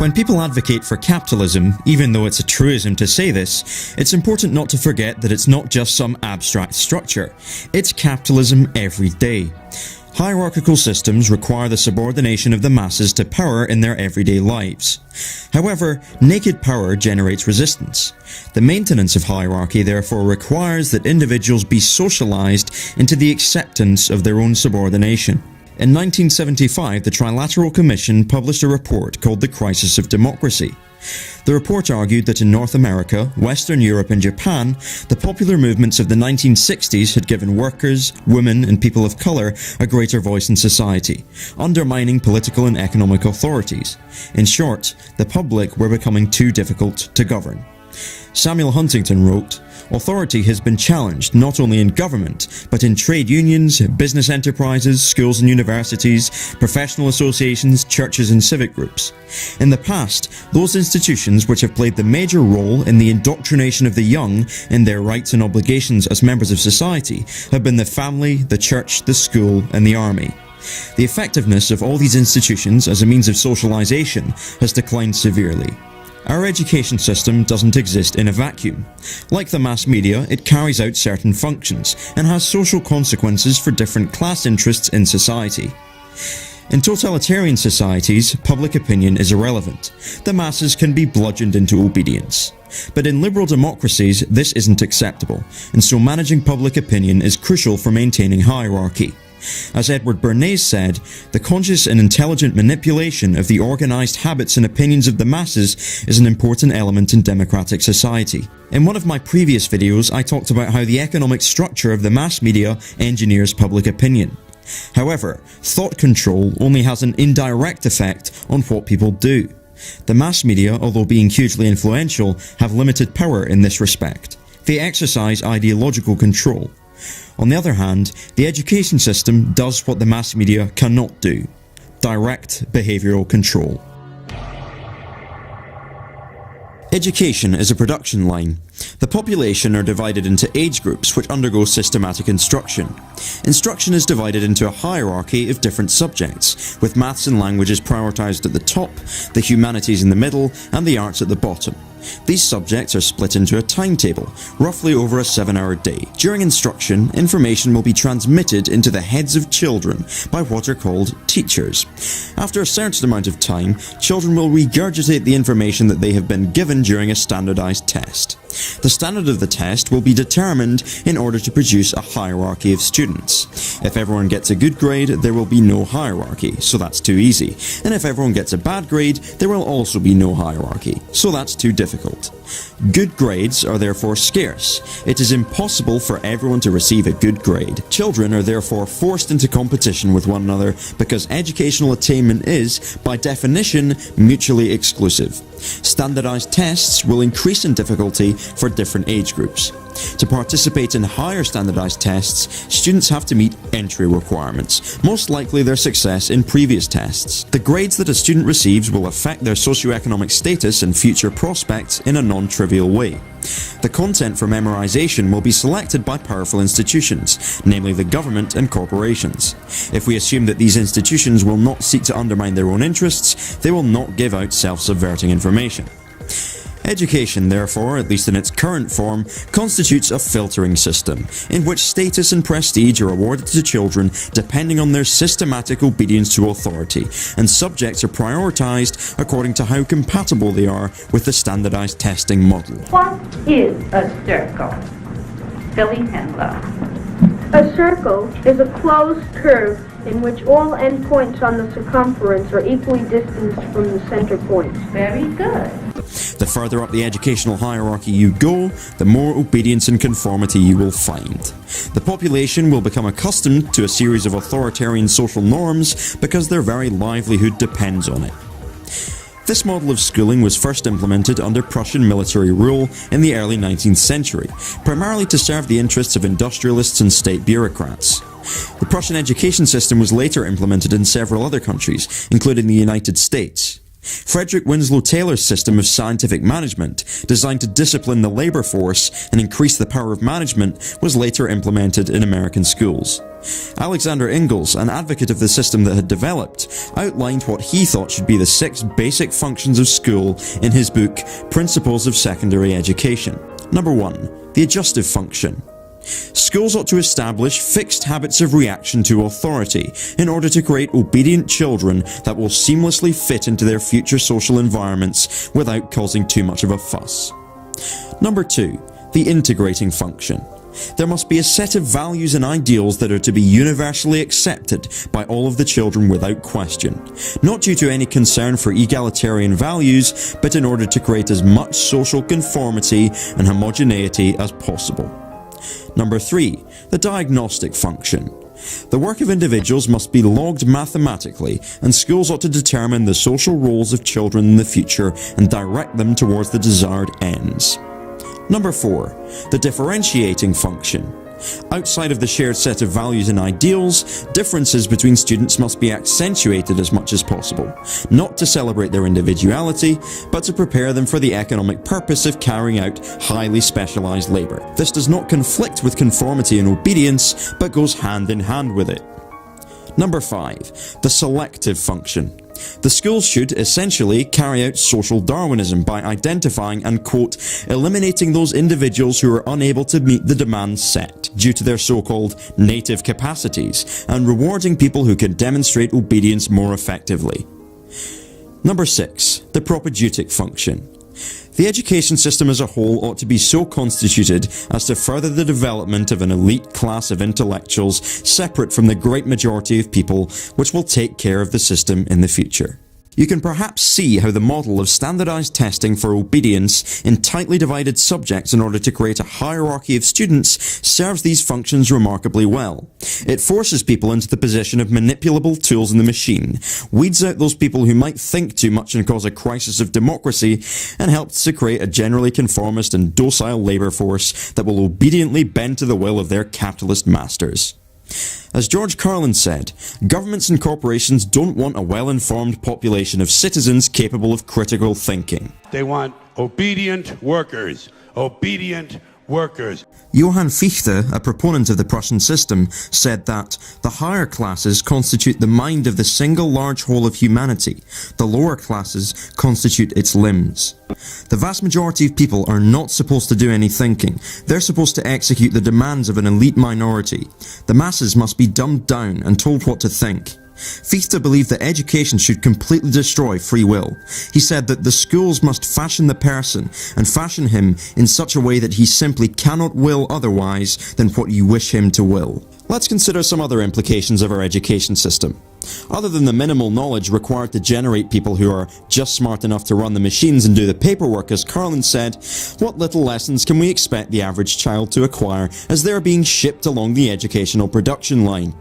When people advocate for capitalism, even though it's a truism to say this, it's important not to forget that it's not just some abstract structure. It's capitalism every day. Hierarchical systems require the subordination of the masses to power in their everyday lives. However, naked power generates resistance. The maintenance of hierarchy therefore requires that individuals be socialized into the acceptance of their own subordination. In 1975, the Trilateral Commission published a report called The Crisis of Democracy. The report argued that in North America, Western Europe and Japan, the popular movements of the 1960s had given workers, women and people of colour a greater voice in society, undermining political and economic authorities. In short, the public were becoming too difficult to govern. Samuel Huntington wrote, "Authority has been challenged not only in government, but in trade unions, business enterprises, schools and universities, professional associations, churches and civic groups. In the past, those institutions which have played the major role in the indoctrination of the young in their rights and obligations as members of society have been the family, the church, the school and the army. The effectiveness of all these institutions as a means of socialization has declined severely. Our education system doesn't exist in a vacuum. Like the mass media, it carries out certain functions and has social consequences for different class interests in society. In totalitarian societies, public opinion is irrelevant. The masses can be bludgeoned into obedience. But in liberal democracies, this isn't acceptable, and so managing public opinion is crucial for maintaining hierarchy. As Edward Bernays said, the conscious and intelligent manipulation of the organised habits and opinions of the masses is an important element in democratic society. In one of my previous videos, I talked about how the economic structure of the mass media engineers public opinion. However, thought control only has an indirect effect on what people do. The mass media, although being hugely influential, have limited power in this respect. They exercise ideological control. On the other hand, the education system does what the mass media cannot do: direct behavioural control. Education is a production line. The population are divided into age groups which undergo systematic instruction. Instruction is divided into a hierarchy of different subjects, with maths and languages prioritised at the top, the humanities in the middle, and the arts at the bottom. These subjects are split into a timetable, roughly over a 7-hour day. During instruction, information will be transmitted into the heads of children by what are called teachers. After a certain amount of time, children will regurgitate the information that they have been given during a standardised test. The standard of the test will be determined in order to produce a hierarchy of students. If everyone gets a good grade, there will be no hierarchy, so that's too easy. And if everyone gets a bad grade, there will also be no hierarchy, so that's too difficult. Good grades are therefore scarce. It is impossible for everyone to receive a good grade. Children are therefore forced into competition with one another because educational attainment is, by definition, mutually exclusive. Standardized tests will increase in difficulty for different age groups. To participate in higher standardized tests, students have to meet entry requirements, most likely their success in previous tests. The grades that a student receives will affect their socioeconomic status and future prospects in a non-trivial way. The content for memorization will be selected by powerful institutions, namely the government and corporations. If we assume that these institutions will not seek to undermine their own interests, they will not give out self-subverting information. Education, therefore, at least in its current form, constitutes a filtering system, in which status and prestige are awarded to children depending on their systematic obedience to authority, and subjects are prioritised according to how compatible they are with the standardised testing model. What is a circle? Philly Henlow. A circle is a closed curve in which all endpoints on the circumference are equally distanced from the center point. Very good. The further up the educational hierarchy you go, the more obedience and conformity you will find. The population will become accustomed to a series of authoritarian social norms because their very livelihood depends on it. This model of schooling was first implemented under Prussian military rule in the early 19th century, primarily to serve the interests of industrialists and state bureaucrats. The Prussian education system was later implemented in several other countries, including the United States. Frederick Winslow Taylor's system of scientific management, designed to discipline the labour force and increase the power of management, was later implemented in American schools. Alexander Ingalls, an advocate of the system that had developed, outlined what he thought should be the 6 basic functions of school in his book Principles of Secondary Education. Number 1. The adjustive function. Schools ought to establish fixed habits of reaction to authority in order to create obedient children that will seamlessly fit into their future social environments without causing too much of a fuss. Number 2. The integrating function. There must be a set of values and ideals that are to be universally accepted by all of the children without question, not due to any concern for egalitarian values, but in order to create as much social conformity and homogeneity as possible. Number 3. The diagnostic function. The work of individuals must be logged mathematically, and schools ought to determine the social roles of children in the future and direct them towards the desired ends. Number 4. The differentiating function. Outside of the shared set of values and ideals, differences between students must be accentuated as much as possible, not to celebrate their individuality, but to prepare them for the economic purpose of carrying out highly specialized labor. This does not conflict with conformity and obedience, but goes hand in hand with it. Number 5. The selective function. The schools should essentially carry out social Darwinism by identifying and, quote, eliminating those individuals who are unable to meet the demands set due to their so-called native capacities, and rewarding people who can demonstrate obedience more effectively. Number 6. The propedeutic function. The education system as a whole ought to be so constituted as to further the development of an elite class of intellectuals separate from the great majority of people, which will take care of the system in the future. You can perhaps see how the model of standardized testing for obedience in tightly divided subjects in order to create a hierarchy of students serves these functions remarkably well. It forces people into the position of manipulable tools in the machine, weeds out those people who might think too much and cause a crisis of democracy, and helps to create a generally conformist and docile labour force that will obediently bend to the will of their capitalist masters. As George Carlin said, governments and corporations don't want a well-informed population of citizens capable of critical thinking. They want obedient workers. Obedient workers. Johann Fichte, a proponent of the Prussian system, said that the higher classes constitute the mind of the single large whole of humanity, the lower classes constitute its limbs. The vast majority of people are not supposed to do any thinking, they're supposed to execute the demands of an elite minority. The masses must be dumbed down and told what to think. Fichte believed that education should completely destroy free will. He said that the schools must fashion the person and fashion him in such a way that he simply cannot will otherwise than what you wish him to will. Let's consider some other implications of our education system. Other than the minimal knowledge required to generate people who are just smart enough to run the machines and do the paperwork, as Carlin said, what little lessons can we expect the average child to acquire as they are being shipped along the educational production line?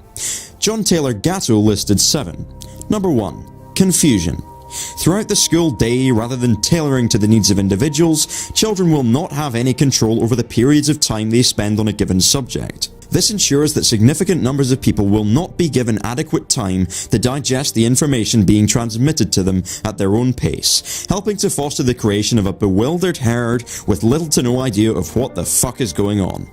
John Taylor Gatto listed 7. Number 1. Confusion. Throughout the school day, rather than tailoring to the needs of individuals, children will not have any control over the periods of time they spend on a given subject. This ensures that significant numbers of people will not be given adequate time to digest the information being transmitted to them at their own pace, helping to foster the creation of a bewildered herd with little to no idea of what the fuck is going on.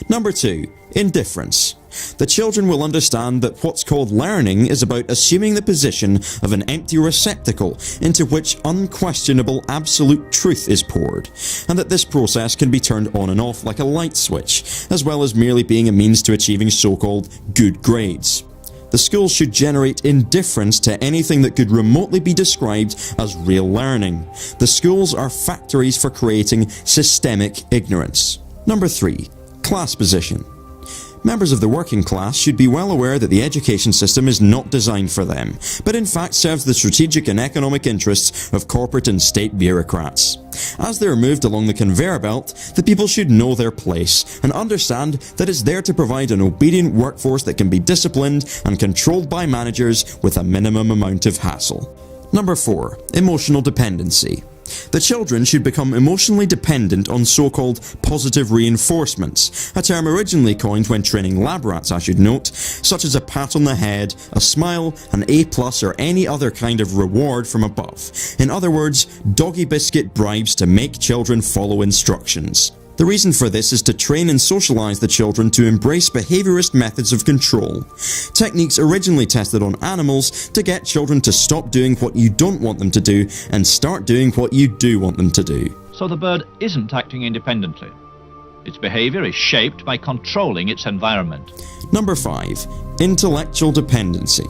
Number 2. Indifference. The children will understand that what's called learning is about assuming the position of an empty receptacle into which unquestionable absolute truth is poured, and that this process can be turned on and off like a light switch, as well as merely being a means to achieving so-called good grades. The schools should generate indifference to anything that could remotely be described as real learning. The schools are factories for creating systemic ignorance. Number 3. Class position. Members of the working class should be well aware that the education system is not designed for them, but in fact serves the strategic and economic interests of corporate and state bureaucrats. As they are moved along the conveyor belt, the people should know their place and understand that it's there to provide an obedient workforce that can be disciplined and controlled by managers with a minimum amount of hassle. Number 4. Emotional dependency. The children should become emotionally dependent on so-called positive reinforcements, a term originally coined when training lab rats, I should note, such as a pat on the head, a smile, an A+, or any other kind of reward from above. In other words, doggy biscuit bribes to make children follow instructions. The reason for this is to train and socialize the children to embrace behaviorist methods of control, techniques originally tested on animals to get children to stop doing what you don't want them to do and start doing what you do want them to do. So the bird isn't acting independently. Its behavior is shaped by controlling its environment. Number 5. Intellectual dependency.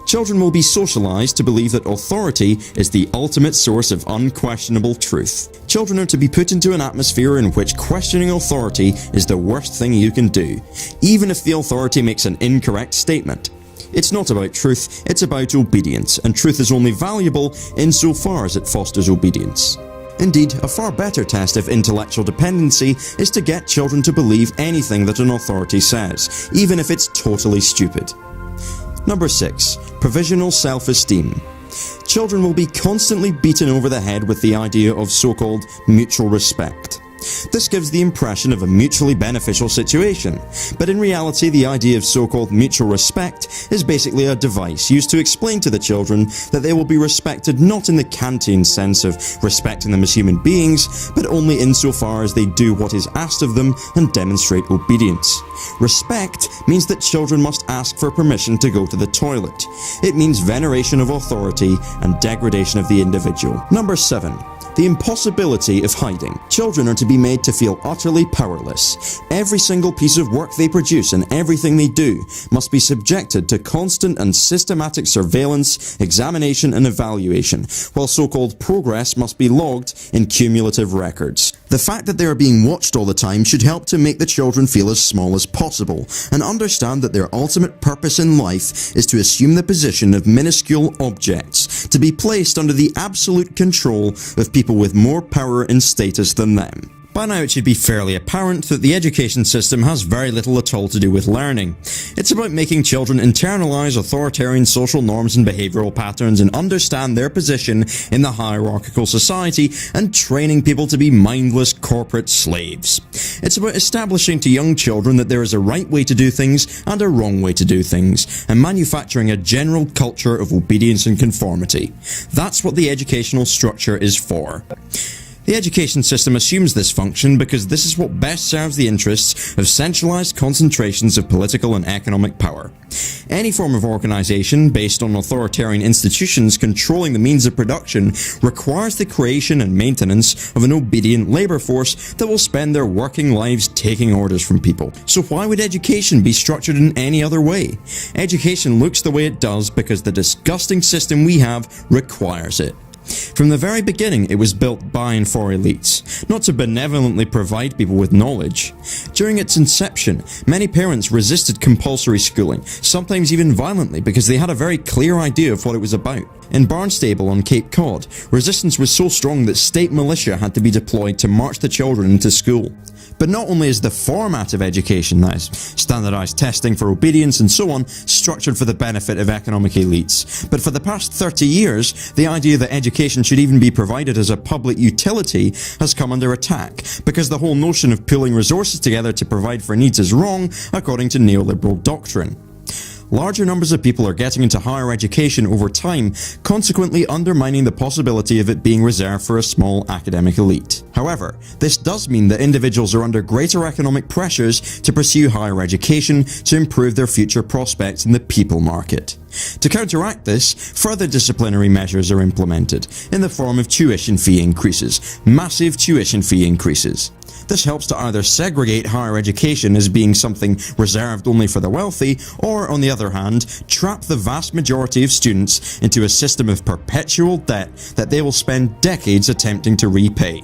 Children will be socialized to believe that authority is the ultimate source of unquestionable truth. Children are to be put into an atmosphere in which questioning authority is the worst thing you can do, even if the authority makes an incorrect statement. It's not about truth, it's about obedience, and truth is only valuable insofar as it fosters obedience. Indeed, a far better test of intellectual dependency is to get children to believe anything that an authority says, even if it's totally stupid. Number 6. Provisional self-esteem. Children will be constantly beaten over the head with the idea of so-called mutual respect. This gives the impression of a mutually beneficial situation, but in reality the idea of so-called mutual respect is basically a device used to explain to the children that they will be respected not in the Kantian sense of respecting them as human beings, but only insofar as they do what is asked of them and demonstrate obedience. Respect means that children must ask for permission to go to the toilet. It means veneration of authority and degradation of the individual. Number 7. The impossibility of hiding. Children are to be made to feel utterly powerless. Every single piece of work they produce and everything they do must be subjected to constant and systematic surveillance, examination and evaluation, while so-called progress must be logged in cumulative records. The fact that they are being watched all the time should help to make the children feel as small as possible and understand that their ultimate purpose in life is to assume the position of minuscule objects, to be placed under the absolute control of people with more power and status than them. By now it should be fairly apparent that the education system has very little at all to do with learning. It's about making children internalize authoritarian social norms and behavioral patterns and understand their position in the hierarchical society and training people to be mindless corporate slaves. It's about establishing to young children that there is a right way to do things and a wrong way to do things, and manufacturing a general culture of obedience and conformity. That's what the educational structure is for. The education system assumes this function because this is what best serves the interests of centralized concentrations of political and economic power. Any form of organization based on authoritarian institutions controlling the means of production requires the creation and maintenance of an obedient labor force that will spend their working lives taking orders from people. So why would education be structured in any other way? Education looks the way it does because the disgusting system we have requires it. From the very beginning, it was built by and for elites, not to benevolently provide people with knowledge. During its inception, many parents resisted compulsory schooling, sometimes even violently, because they had a very clear idea of what it was about. In Barnstable on Cape Cod, resistance was so strong that state militia had to be deployed to march the children into school. But not only is the format of education, that is, standardized testing for obedience and so on, structured for the benefit of economic elites, but for the past 30 years, the idea that education should even be provided as a public utility has come under attack, because the whole notion of pooling resources together to provide for needs is wrong, according to neoliberal doctrine. Larger numbers of people are getting into higher education over time, consequently undermining the possibility of it being reserved for a small academic elite. However, this does mean that individuals are under greater economic pressures to pursue higher education to improve their future prospects in the people market. To counteract this, further disciplinary measures are implemented in the form of tuition fee increases, massive tuition fee increases. This helps to either segregate higher education as being something reserved only for the wealthy, or, on the other hand, trap the vast majority of students into a system of perpetual debt that they will spend decades attempting to repay.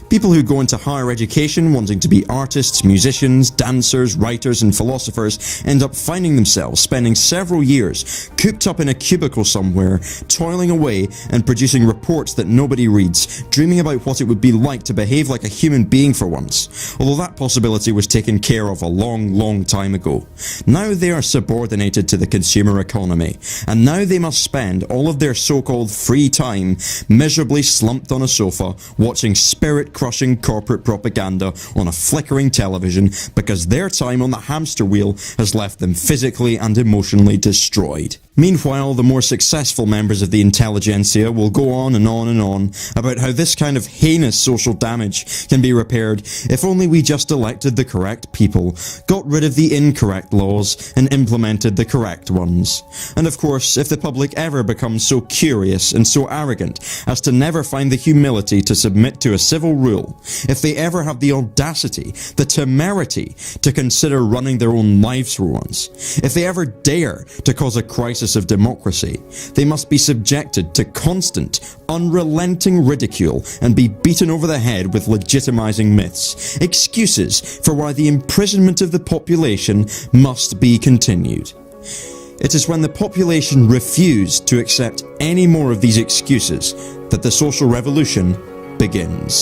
People who go into higher education wanting to be artists, musicians, dancers, writers and philosophers end up finding themselves spending several years cooped up in a cubicle somewhere, toiling away and producing reports that nobody reads, dreaming about what it would be like to behave like a human being for once, although that possibility was taken care of a long time ago. Now they are subordinated to the consumer economy, and now they must spend all of their so-called free time miserably slumped on a sofa watching spirit-crushing corporate propaganda on a flickering television because their time on the hamster wheel has left them physically and emotionally destroyed. Meanwhile, the more successful members of the intelligentsia will go on and on and on about how this kind of heinous social damage can be repaired if only we just elected the correct people, got rid of the incorrect laws, and implemented the correct ones. And of course, if the public ever becomes so curious and so arrogant as to never find the humility to submit to a civil rule, if they ever have the audacity, the temerity to consider running their own lives for once, if they ever dare to cause a crisis of democracy, they must be subjected to constant, unrelenting ridicule and be beaten over the head with legitimizing myths, excuses for why the imprisonment of the population must be continued. It is when the population refuse to accept any more of these excuses that the social revolution begins.